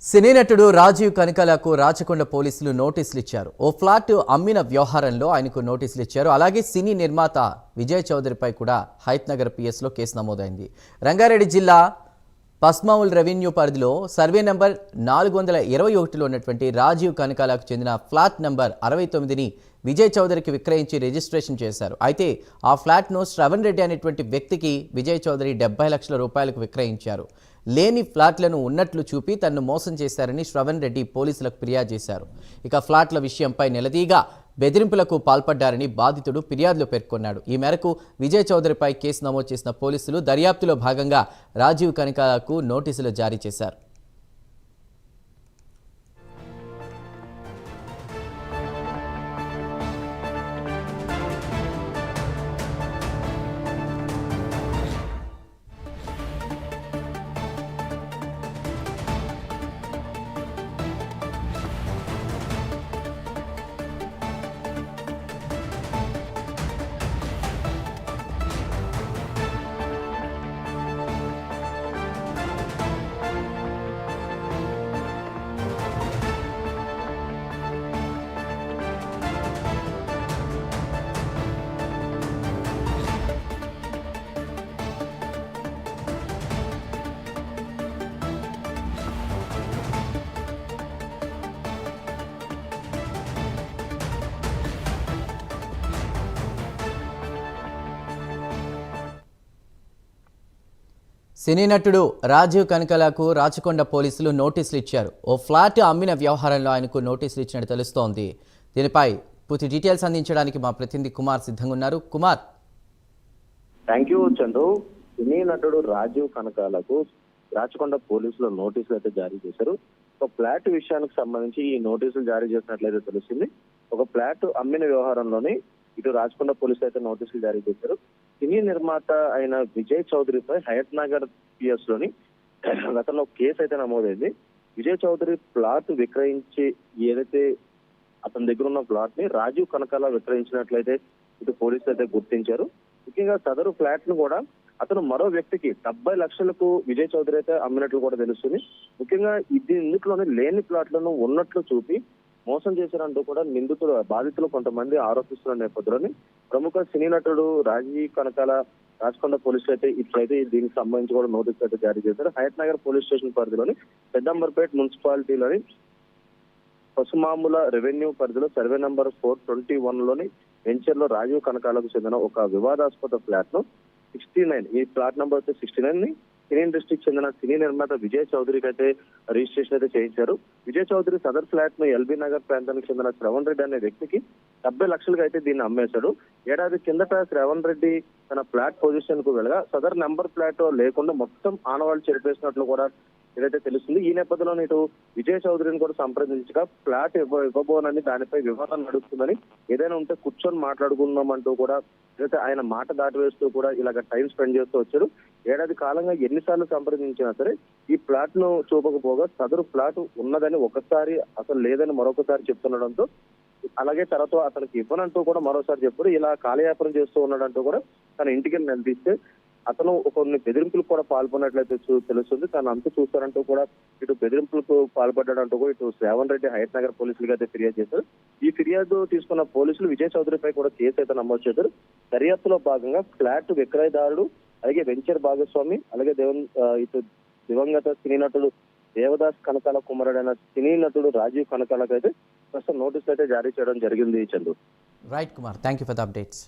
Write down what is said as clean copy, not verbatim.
సినీ నటుడు రాజీవ్ కనకాలకు రాచకొండ పోలీసులు నోటీసులు ఇచ్చారు. ఓ ఫ్లాట్ అమ్మిన వ్యవహారంలో ఆయనకు నోటీసులు ఇచ్చారు. అలాగే సినీ నిర్మాత విజయ్ చౌదరిపై కూడా హయత్ నగర్ పిఎస్లో కేసు నమోదైంది. రంగారెడ్డి జిల్లా పస్మౌల్ రెవెన్యూ పరిధిలో సర్వే నంబర్ 421లో ఉన్నటువంటి రాజీవ్ కనకాలకు చెందిన ఫ్లాట్ నంబర్ 69ని విజయ్ చౌదరికి విక్రయించి రిజిస్ట్రేషన్ చేశారు. అయితే ఆ ఫ్లాట్ను శ్రవణ్ రెడ్డి అనేటువంటి వ్యక్తికి విజయ్ చౌదరి 70 లక్షల రూపాయలకు విక్రయించారు. లేని ఫ్లాట్లను ఉన్నట్లు చూపి తనను మోసం చేశారని శ్రవణ్ రెడ్డి పోలీసులకు ఫిర్యాదు చేశారు. ఇక ఫ్లాట్ల విషయంపై నిలదీగా బెదిరింపులకు పాల్పడ్డారని బాధితుడు ఫిర్యాదులో పేర్కొన్నాడు. ఈ మేరకు విజయ్ చౌదరిపై కేసు నమోదు చేసిన పోలీసులు దర్యాప్తులో భాగంగా రాజీవ్ కనకాలకు నోటీసులు జారీ చేశారు. సినీ నటుడు రాజీవ్ కనకాలకు రాచకొండ పోలీసులు నోటీసులు ఇచ్చారు. ఓ ఫ్లాట్ అమ్మిన వ్యవహారంలో ఆయనకు నోటీసులు ఇచ్చినట్టు తెలుస్తోంది. దీనిపై పూర్తి డీటెయిల్స్ అందించడానికి మా ప్రతినిధి కుమార్ సిద్ధంగా ఉన్నారు. Kumar, thank you Chandu. సినీ నటుడు రాజీవ్ కనకాలకు రాచకొండ పోలీసులు నోటీసులు అయితే జారీ చేశారు. ఒక ఫ్లాట్ విషయానికి సంబంధించి ఈ నోటీసులు జారీ చేసినట్లయితే తెలిసింది. ఒక ఫ్లాట్ అమ్మిన వ్యవహారంలోని ఇటు రాచకొండ పోలీసులు అయితే నోటీసులు జారీ చేశారు. సినీ నిర్మాత అయిన విజయ్ చౌదరిపై హయత్ నగర్ పిఎస్ లోని గతంలో కేసు అయితే నమోదైంది. విజయ్ చౌదరి ప్లాట్ విక్రయించి ఏదైతే అతని దగ్గర ఉన్న ప్లాట్ ని రాజీవ్ కనకాల విక్రయించినట్లయితే ఇటు పోలీసులు అయితే గుర్తించారు. ముఖ్యంగా సదరు ఫ్లాట్ ను కూడా అతను మరో వ్యక్తికి 70 లక్షలకు విజయ్ చౌదరి అయితే అమ్మినట్లు కూడా తెలుస్తుంది. ముఖ్యంగా ఇందులోనే లేని ప్లాట్లను ఉన్నట్లు చూపి మోసం చేశారంటూ కూడా బాధితులు కొంతమంది ఆరోపిస్తున్న నేపథ్యంలోని ప్రముఖ సినీ నటుడు రాజీవ్ కనకాల రాచకొండ పోలీసులు అయితే ఇట్లయితే దీనికి సంబంధించి కూడా నోటీసులు అయితే జారీ చేశారు. హయత్ నగర్ పోలీస్ స్టేషన్ పరిధిలోని పెద్దంబర్పేట్ మున్సిపాలిటీలోని పసుమాముల రెవెన్యూ పరిధిలో సర్వే నంబర్ 421లోని వెంచర్ లో రాజీవ్ కనకాలకు చెందిన ఒక వివాదాస్పద ఫ్లాట్ ను 69, ఈ ఫ్లాట్ నంబర్ 69 ని సినీ ఇండస్ట్రీకి చెందిన సినీ నిర్మాత విజయ్ చౌదరికి అయితే రిజిస్ట్రేషన్ అయితే చేయించారు. విజయ్ చౌదరి సదర్ ఫ్లాట్ ను ఎల్బీ నగర్ ప్రాంతానికి చెందిన శ్రవణ్ రెడ్డి అనే వ్యక్తికి 70 లక్షలకు అయితే దీన్ని అమ్మేశాడు. ఏడాది కిందట శ్రవణ్ రెడ్డి తన ఫ్లాట్ పొజిషన్ కు వెళ్ళగా సదర్ నెంబర్ ఫ్లాట్ లేకుండా మొత్తం ఆనవాళ్ళు చెరిపేసినట్లు కూడా ఏదైతే తెలుస్తుంది. ఈ నేపథ్యంలో ఇటు విజయ్ చౌదరిని కూడా సంప్రదించగా ఫ్లాట్ ఇవ్వబోనని దానిపై వివాదం నడుస్తుందని ఏదైనా ఉంటే కూర్చొని మాట్లాడుకుందామంటూ కూడా ఏదైతే ఆయన మాట దాటివేస్తూ కూడా ఇలాగ టైం స్పెండ్ చేస్తూ వచ్చారు. ఏడాది కాలంగా ఎన్నిసార్లు సంప్రదించినా సరే ఈ ఫ్లాట్ ను చూపకపోగా సదరు ఫ్లాట్ ఉన్నదని ఒకసారి అసలు లేదని మరొకసారి చెప్తుండడంతో అలాగే తర్వాత అతనికి ఇవ్వనంటూ కూడా మరోసారి చెప్పారు. ఇలా కాలయాపనం చేస్తూ ఉన్నాడంటూ కూడా తన ఇంటికి నిలదీస్తే అతను కొన్ని బెదిరింపులకు కూడా పాల్పడినట్లయితే తెలుస్తుంది. తను అంత చూస్తారంటూ కూడా ఇటు బెదిరింపులకు పాల్పడ్డాడంటూ కూడా ఇటు శ్రవణ్ రెడ్డి హయత్ నగర్ పోలీసులకు అయితే ఫిర్యాదు చేశారు. ఈ ఫిర్యాదు తీసుకున్న పోలీసులు విజయ్ చౌదరిపై కూడా కేసు అయితే నమోదు చేశారు. దర్యాప్తులో భాగంగా ఫ్లాట్ విక్రయదారుడు అలాగే వెంచర్ భాగస్వామి అలాగే ఇటు దివంగత సినీ నటుడు దేవదాస్ కనకాల కుమారుడైన సినీ నటుడు రాజీవ్ కనకాలకు అయితే ప్రస్తుతం నోటీసులు అయితే జారీ చేయడం జరిగింది. Chandu. Right Kumar, thank you for the updates.